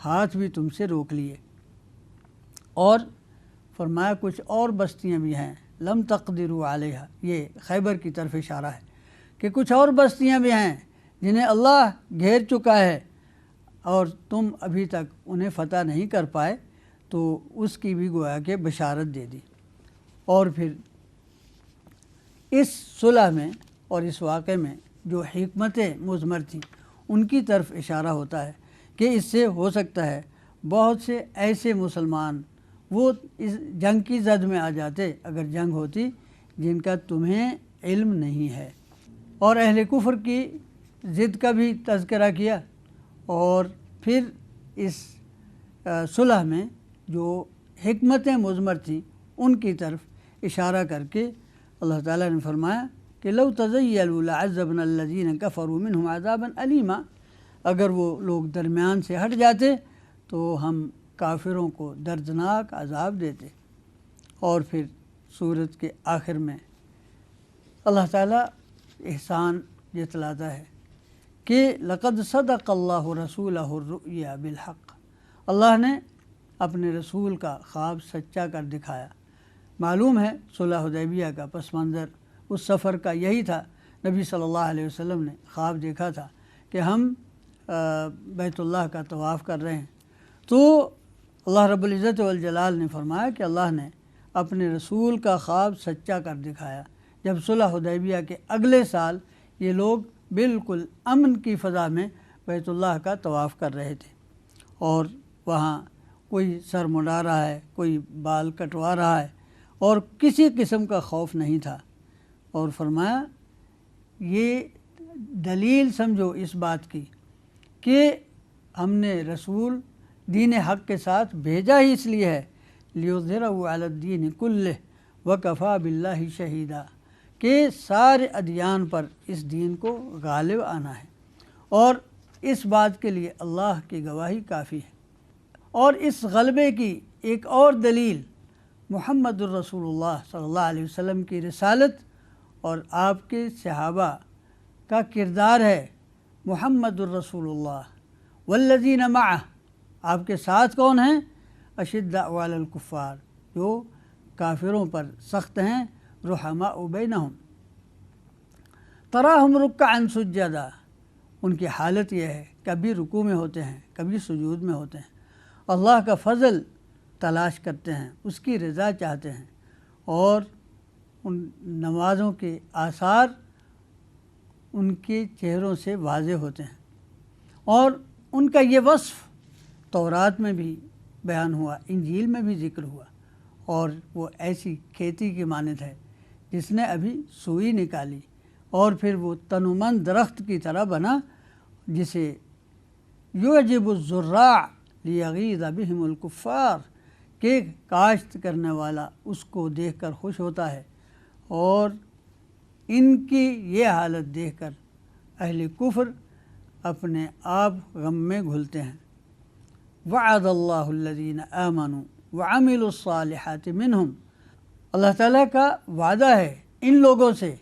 ہاتھ بھی تم سے روک لیے۔ اور فرمایا کچھ اور بستیاں بھی ہیں لم تقدروا علیہا، یہ خیبر کی طرف اشارہ ہے کہ کچھ اور بستیاں بھی ہیں جنہیں اللہ گھیر چکا ہے اور تم ابھی تک انہیں فتح نہیں کر پائے، تو اس کی بھی گویا کہ بشارت دے دی۔ اور پھر اس صلح میں اور اس واقعے میں جو حکمتیں مضمر تھیں ان کی طرف اشارہ ہوتا ہے کہ اس سے ہو سکتا ہے بہت سے ایسے مسلمان وہ اس جنگ کی زد میں آ جاتے اگر جنگ ہوتی جن کا تمہیں علم نہیں ہے۔ اور اہل کفر کی ضد کا بھی تذکرہ کیا، اور پھر اس صلح میں جو حکمتیں مضمر تھیں ان کی طرف اشارہ کر کے اللہ تعالیٰ نے فرمایا کہ لو تزیلوا لعذبنا الذین کفروا منہم عذابا علیما، اگر وہ لوگ درمیان سے ہٹ جاتے تو ہم کافروں کو دردناک عذاب دیتے۔ اور پھر سورت کے آخر میں اللہ تعالیٰ احسان جتلاتا ہے کہ لقد صدق اللہ رسولہ الرؤیا بالحق، اللہ نے اپنے رسول کا خواب سچا کر دکھایا۔ معلوم ہے صلح حدیبیہ کا پس منظر اس سفر کا یہی تھا، نبی صلی اللہ علیہ وسلم نے خواب دیکھا تھا کہ ہم بیت اللہ کا طواف کر رہے ہیں، تو اللہ رب العزت والجلال نے فرمایا کہ اللہ نے اپنے رسول کا خواب سچا کر دکھایا جب صلح حدیبیہ کے اگلے سال یہ لوگ بالکل امن کی فضا میں بیت اللہ کا طواف کر رہے تھے، اور وہاں کوئی سر مڈا رہا ہے، کوئی بال کٹوا رہا ہے، اور کسی قسم کا خوف نہیں تھا۔ اور فرمایا یہ دلیل سمجھو اس بات کی کہ ہم نے رسول دین حق کے ساتھ بھیجا ہی اس لیے ہے لیظہرہ علی الدین کلہ وکفیٰ باللہ شہیدا، کہ سارے ادیان پر اس دین کو غالب آنا ہے اور اس بات کے لیے اللہ کی گواہی کافی ہے۔ اور اس غلبے کی ایک اور دلیل محمد الرسول اللہ صلی اللہ علیہ وسلم کی رسالت اور آپ کے صحابہ کا کردار ہے۔ محمد الرسول اللہ والذین معہ، آپ کے ساتھ کون ہیں؟ اشداء علی الکفار، جو کافروں پر سخت ہیں، رحماء بینہم، تراہم رکعا سجدا، ان کی حالت یہ ہے کبھی رکوع میں ہوتے ہیں کبھی سجود میں ہوتے ہیں، اللہ کا فضل تلاش کرتے ہیں، اس کی رضا چاہتے ہیں، اور ان نمازوں کے آثار ان کے چہروں سے واضح ہوتے ہیں۔ اور ان کا یہ وصف تورات میں بھی بیان ہوا، انجیل میں بھی ذکر ہوا، اور وہ ایسی کھیتی کی مانند ہے جس نے ابھی سوئی نکالی اور پھر وہ تنومند درخت کی طرح بنا جسے یعجب الزراع لیغیظ بہم الکفار، کہ کاشت کرنے والا اس کو دیکھ کر خوش ہوتا ہے اور ان کی یہ حالت دیکھ کر اہل کفر اپنے آپ غم میں گھلتے ہیں۔ وعد اللہ الذین آمنوا وعملوا الصالحات منہم، اللہ تعالیٰ کا وعدہ ہے ان لوگوں سے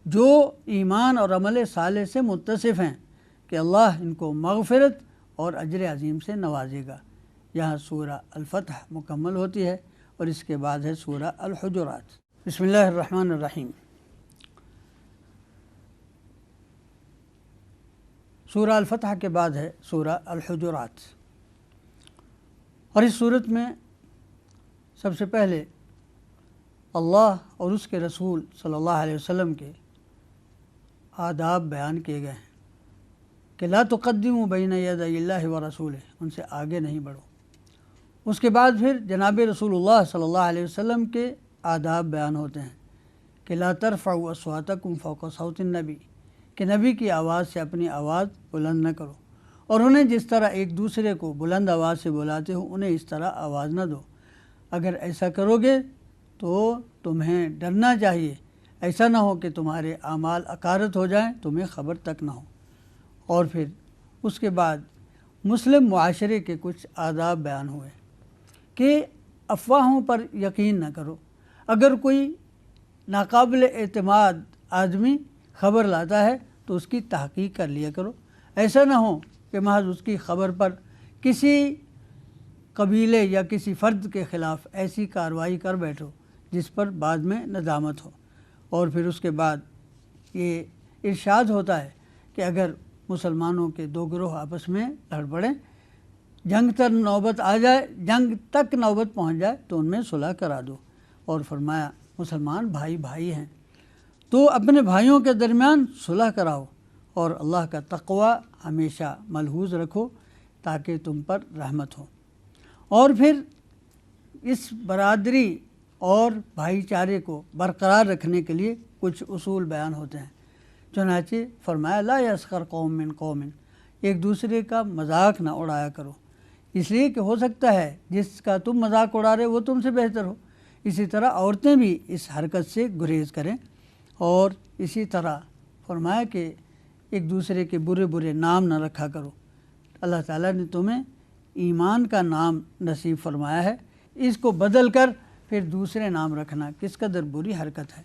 جو ایمان اور عمل صالح سے متصف ہیں کہ اللہ ان کو مغفرت اور اجر عظیم سے نوازے گا۔ یہاں سورہ الفتح مکمل ہوتی ہے اور اس کے بعد ہے سورہ الحجرات۔ بسم اللہ الرحمن الرحیم۔ سورہ الفتح کے بعد ہے سورہ الحجرات، اور اس صورت میں سب سے پہلے اللہ اور اس کے رسول صلی اللہ علیہ وسلم کے آداب بیان کیے گئے ہیں کہ لا تقدموا بین یدی اللہ و رسولہ، ان سے آگے نہیں بڑھو۔ اس کے بعد پھر جناب رسول اللہ صلی اللہ علیہ وسلم کے آداب بیان ہوتے ہیں کہ لا ترفعوا اصواتکم فوق صوت النبی، کہ نبی کی آواز سے اپنی آواز بلند نہ کرو، اور انہیں جس طرح ایک دوسرے کو بلند آواز سے بلاتے ہو انہیں اس طرح آواز نہ دو۔ اگر ایسا کرو گے تو تمہیں ڈرنا چاہیے، ایسا نہ ہو کہ تمہارے اعمال اکارت ہو جائیں، تمہیں خبر تک نہ ہو۔ اور پھر اس کے بعد مسلم معاشرے کے کچھ آداب بیان ہوئے کہ افواہوں پر یقین نہ کرو۔ اگر کوئی ناقابل اعتماد آدمی خبر لاتا ہے تو اس کی تحقیق کر لیا کرو، ایسا نہ ہو کہ محض اس کی خبر پر کسی قبیلے یا کسی فرد کے خلاف ایسی کارروائی کر بیٹھو جس پر بعد میں ندامت ہو۔ اور پھر اس کے بعد یہ ارشاد ہوتا ہے کہ اگر مسلمانوں کے دو گروہ آپس میں لڑ پڑیں، جنگ تک نوبت پہنچ جائے تو ان میں صلح کرا دو۔ اور فرمایا مسلمان بھائی بھائی ہیں تو اپنے بھائیوں کے درمیان صلح کراؤ، اور اللہ کا تقوی ہمیشہ ملحوظ رکھو تاکہ تم پر رحمت ہو۔ اور پھر اس برادری اور بھائی چارے کو برقرار رکھنے کے لیے کچھ اصول بیان ہوتے ہیں۔ چنانچہ فرمایا لا یسخر قوم من قوم، ایک دوسرے کا مذاق نہ اڑایا کرو، اس لیے کہ ہو سکتا ہے جس کا تم مذاق اڑا رہے وہ تم سے بہتر ہو۔ اسی طرح عورتیں بھی اس حرکت سے گریز کریں، اور اسی طرح فرمایا کہ ایک دوسرے کے برے برے نام نہ رکھا کرو۔ اللہ تعالیٰ نے تمہیں ایمان کا نام نصیب فرمایا ہے، اس کو بدل کر پھر دوسرے نام رکھنا کس قدر بری حرکت ہے۔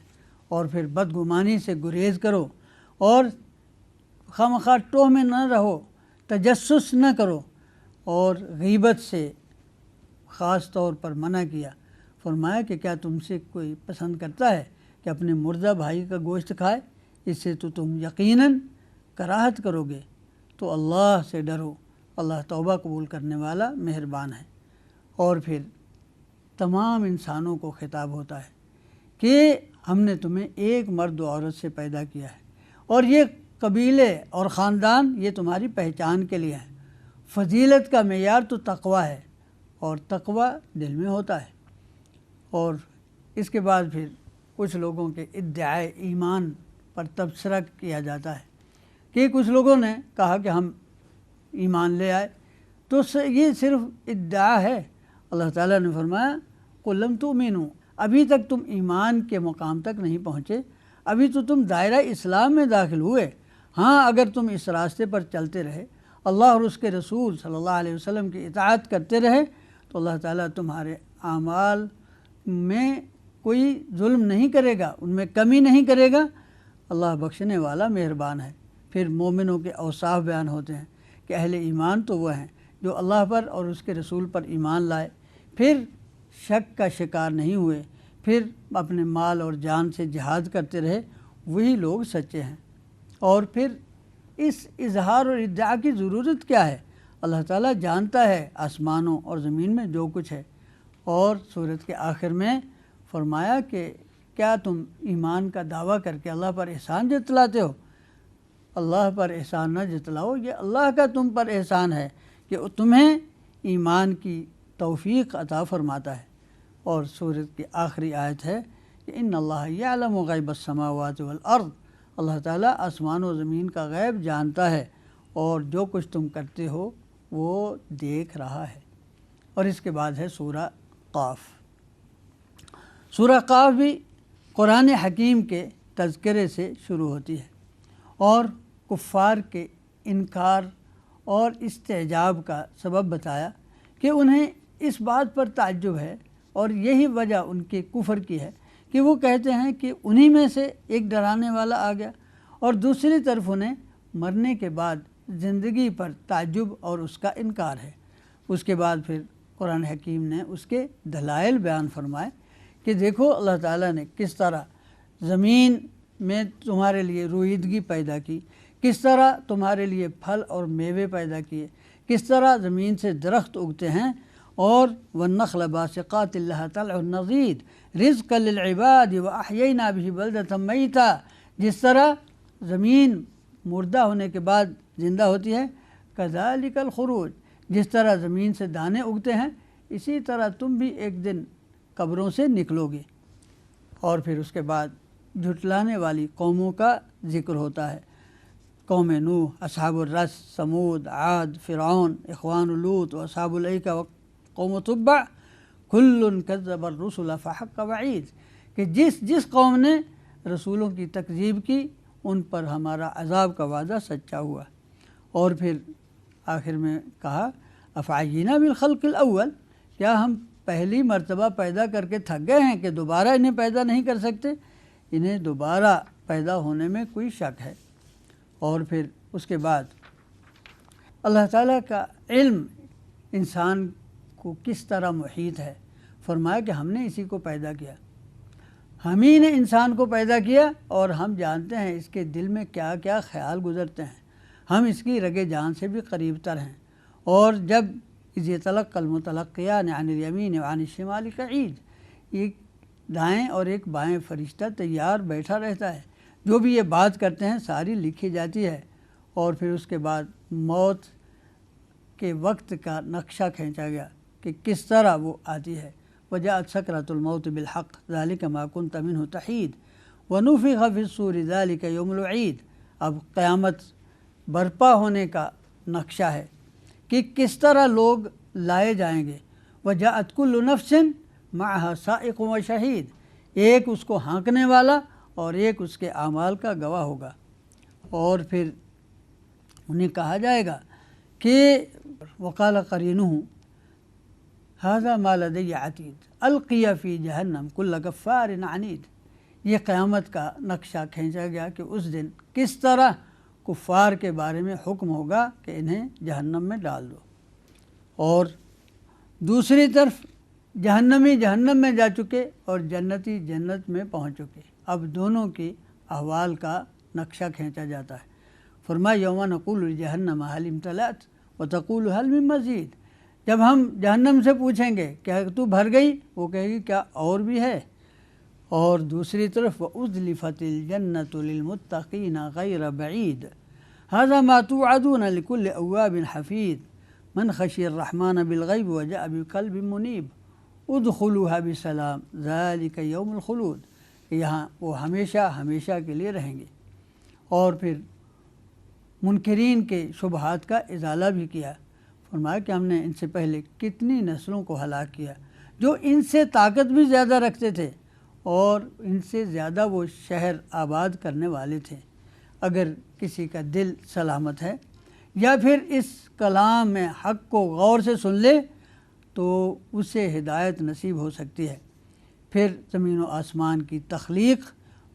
اور پھر بدگمانی سے گریز کرو، اور خواہ ٹوہ میں نہ رہو، تجسس نہ کرو، اور غیبت سے خاص طور پر منع کیا۔ فرمایا کہ کیا تم سے کوئی پسند کرتا ہے کہ اپنے مردہ بھائی کا گوشت کھائے؟ اس سے تو تم یقیناً کراہت کرو گے۔ تو اللہ سے ڈرو، اللہ توبہ قبول کرنے والا مہربان ہے۔ اور پھر تمام انسانوں کو خطاب ہوتا ہے کہ ہم نے تمہیں ایک مرد و عورت سے پیدا کیا ہے، اور یہ قبیلے اور خاندان یہ تمہاری پہچان کے لیے ہیں۔ فضیلت کا معیار تو تقوی ہے، اور تقوی دل میں ہوتا ہے۔ اور اس کے بعد پھر کچھ لوگوں کے ادعائے ایمان پر تبصرہ کیا جاتا ہے کہ کچھ لوگوں نے کہا کہ ہم ایمان لے آئے، تو یہ صرف ادعا ہے۔ اللہ تعالیٰ نے فرمایا قُل لَمْ تُؤْمِنُوا، ابھی تک تم ایمان کے مقام تک نہیں پہنچے، ابھی تو تم دائرہ اسلام میں داخل ہوئے۔ ہاں اگر تم اس راستے پر چلتے رہے، اللہ اور اس کے رسول صلی اللہ علیہ وسلم کی اطاعت کرتے رہے، تو اللہ تعالیٰ تمہارے اعمال میں کوئی ظلم نہیں کرے گا، ان میں کمی نہیں کرے گا۔ اللہ بخشنے والا مہربان ہے۔ پھر مومنوں کے اوصاف بیان ہوتے ہیں کہ اہل ایمان تو وہ ہیں جو اللہ پر اور اس کے رسول پر ایمان لائے، پھر شک کا شکار نہیں ہوئے، پھر اپنے مال اور جان سے جہاد کرتے رہے، وہی لوگ سچے ہیں۔ اور پھر اس اظہار اور ادعا کی ضرورت کیا ہے؟ اللہ تعالیٰ جانتا ہے آسمانوں اور زمین میں جو کچھ ہے۔ اور سورت کے آخر میں فرمایا کہ کیا تم ایمان کا دعویٰ کر کے اللہ پر احسان جتلاتے ہو؟ اللہ پر احسان نہ جتلاؤ، یہ اللہ کا تم پر احسان ہے کہ تمہیں ایمان کی توفیق عطا فرماتا ہے۔ اور سورت کی آخری آیت ہے کہ ان اللہ یعلم غیب السماوات والارض، اللہ تعالیٰ آسمان و زمین کا غیب جانتا ہے اور جو کچھ تم کرتے ہو وہ دیکھ رہا ہے۔ اور اس کے بعد ہے سورہ قاف۔ سورہ قاف بھی قرآن حکیم کے تذکرے سے شروع ہوتی ہے اور کفار کے انکار اور استعجاب کا سبب بتایا کہ انہیں اس بات پر تعجب ہے اور یہی وجہ ان کے کفر کی ہے کہ وہ کہتے ہیں کہ انہی میں سے ایک ڈرانے والا آ گیا، اور دوسری طرف انہیں مرنے کے بعد زندگی پر تعجب اور اس کا انکار ہے۔ اس کے بعد پھر قرآن حکیم نے اس کے دلائل بیان فرمائے کہ دیکھو اللہ تعالیٰ نے کس طرح زمین میں تمہارے لیے رویدگی پیدا کی، کس طرح تمہارے لیے پھل اور میوے پیدا کیے، کس طرح زمین سے درخت اگتے ہیں، اور والنخل باسقات لها طلع نضید رزقا للعباد واحیینا به بلدة میتا، جس طرح زمین مردہ ہونے کے بعد زندہ ہوتی ہے، کذالک الخروج، جس طرح زمین سے دانے اگتے ہیں اسی طرح تم بھی ایک دن قبروں سے نکلو گے۔ اور پھر اس کے بعد جھٹلانے والی قوموں کا ذکر ہوتا ہے، قوم نوح، اصحاب الرس، سمود، عاد، فرعون، اخوان لوط و اصحاب الایکہ و قوم تبع کل کذب الرسل فحق وعید، کہ جس قوم نے رسولوں کی تکذیب کی ان پر ہمارا عذاب کا وعدہ سچا ہوا۔ اور پھر آخر میں کہا افعینا بالخلق الاول، کیا ہم پہلی مرتبہ پیدا کر کے تھک گئے ہیں کہ دوبارہ انہیں پیدا نہیں کر سکتے؟ انہیں دوبارہ پیدا ہونے میں کوئی شک ہے۔ اور پھر اس کے بعد اللہ تعالیٰ کا علم انسان کو کس طرح محیط ہے، فرمایا کہ ہم نے اسی کو پیدا کیا، ہم ہی نے انسان کو پیدا کیا، اور ہم جانتے ہیں اس کے دل میں کیا کیا خیال گزرتے ہیں، ہم اس کی رگ جان سے بھی قریب تر ہیں۔ اور جب اذ یتلقی المتلقیان عن الیمین وعن الشمال قعید، ایک دائیں اور ایک بائیں فرشتہ تیار بیٹھا رہتا ہے، جو بھی یہ بات کرتے ہیں ساری لکھی جاتی ہے۔ اور پھر اس کے بعد موت کے وقت کا نقشہ کھینچا گیا کہ کس طرح وہ آتی ہے، وجاءت سکرۃ الموت بالحق ذلک ما کنت منہ تحید ونفخ فی الصور ذلک یوم الوعید۔ اب قیامت برپا ہونے کا نقشہ ہے کہ کس طرح لوگ لائے جائیں گے، وجاءت کل نفس معها سائق و شہید، ایک اس کو ہانکنے والا اور ایک اس کے اعمال کا گواہ ہوگا۔ اور پھر انہیں کہا جائے گا کہ وقال قرینہ ھذا ما لدی عتید القی فی جہنم کل کفار عنید۔ یہ قیامت کا نقشہ کھینچا گیا کہ اس دن کس طرح کفار کے بارے میں حکم ہوگا کہ انہیں جہنم میں ڈال دو، اور دوسری طرف جہنمی جہنم میں جا چکے اور جنتی جنت میں پہنچ چکے۔ اب دونوں کی احوال کا نقشہ کھینچا جاتا ہے۔ فرمایا یوم نقول لجہنم ھل امتلأت وتقول ھل من مزید، جب ہم جہنم سے پوچھیں گے کیا تو بھر گئی، وہ کہے گی کیا اور بھی ہے۔ اور دوسری طرف وَأُزْلِفَتِ الْجَنَّةُ لِلْمُتَّقِينَ غَيْرَ بَعِيدٍ هَذَا مَا تُوعَدُونَ لِكُلِّ أَوَّابٍ حَفِيظٍ مَنْ خَشِيَ الرَّحْمَنَ بِالْغَيْبِ وَجَاءَ بِقَلْبٍ مُنِيبٍ ادْخُلُوهَا بِسَلَامٍ ذَلِكَ يَوْمُ الْخُلُودِ، کہ یہاں وہ ہمیشہ ہمیشہ کے لیے رہیں گے۔ اور پھر منکرین کے شبہات کا ازالہ بھی کیا، فرمایا کہ ہم نے ان سے پہلے کتنی نسلوں کو ہلاک کیا جو ان سے طاقت بھی زیادہ رکھتے تھے اور ان سے زیادہ وہ شہر آباد کرنے والے تھے۔ اگر کسی کا دل سلامت ہے یا پھر اس کلام میں حق کو غور سے سن لے تو اسے ہدایت نصیب ہو سکتی ہے۔ پھر زمین و آسمان کی تخلیق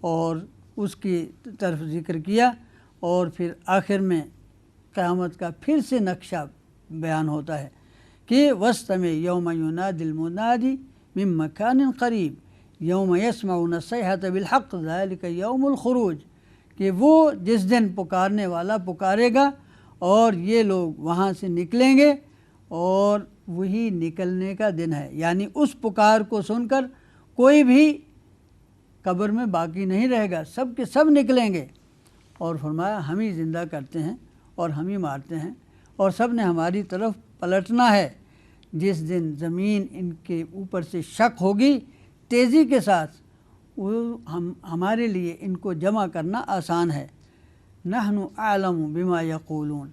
اور اس کی طرف ذکر کیا، اور پھر آخر میں قیامت کا پھر سے نقشہ بیان ہوتا ہے کہ وَاسْتَمِعْ يَوْمَ يُنَادِ الْمُنَادِ مِن مَكَانٍ قَرِيبٍ یوم یسمعون الصیحۃ بالحق ذلک یوم الخروج، کہ وہ جس دن پکارنے والا پکارے گا اور یہ لوگ وہاں سے نکلیں گے، اور وہی نکلنے کا دن ہے، یعنی اس پکار کو سن کر کوئی بھی قبر میں باقی نہیں رہے گا، سب کے سب نکلیں گے۔ اور فرمایا ہم ہی زندہ کرتے ہیں اور ہم ہی مارتے ہیں، اور سب نے ہماری طرف پلٹنا ہے۔ جس دن زمین ان کے اوپر سے شک ہوگی تیزی کے ساتھ، وہ ہمارے لیے ان کو جمع کرنا آسان ہے۔ نحن اعلم بما یقولون،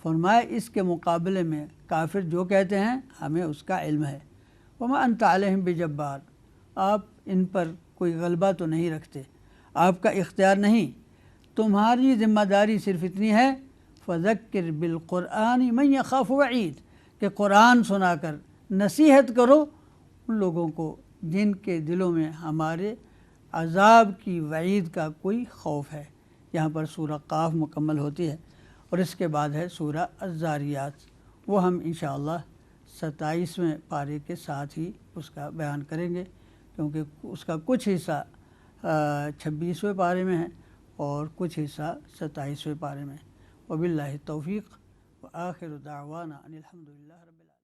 فرمایا اس کے مقابلے میں کافر جو کہتے ہیں ہمیں اس کا علم ہے۔ وما انت علیہم بجبار، آپ ان پر کوئی غلبہ تو نہیں رکھتے، آپ کا اختیار نہیں، تمہاری ذمہ داری صرف اتنی ہے فذکر بالقرآن من یخاف وعید، کہ قرآن سنا کر نصیحت کرو ان لوگوں کو جن کے دلوں میں ہمارے عذاب کی وعید کا کوئی خوف ہے۔ یہاں پر سورہ قاف مکمل ہوتی ہے، اور اس کے بعد ہے سورہ الذاریات، وہ ہم انشاءاللہ 27ویں پارے کے ساتھ ہی اس کا بیان کریں گے، کیونکہ اس کا کچھ حصہ 26ویں پارے میں ہے اور کچھ حصہ 27ویں پارے میں ہے۔ وباللہ توفیق وآخر دعوانا ان الحمدللہ رب العالمین۔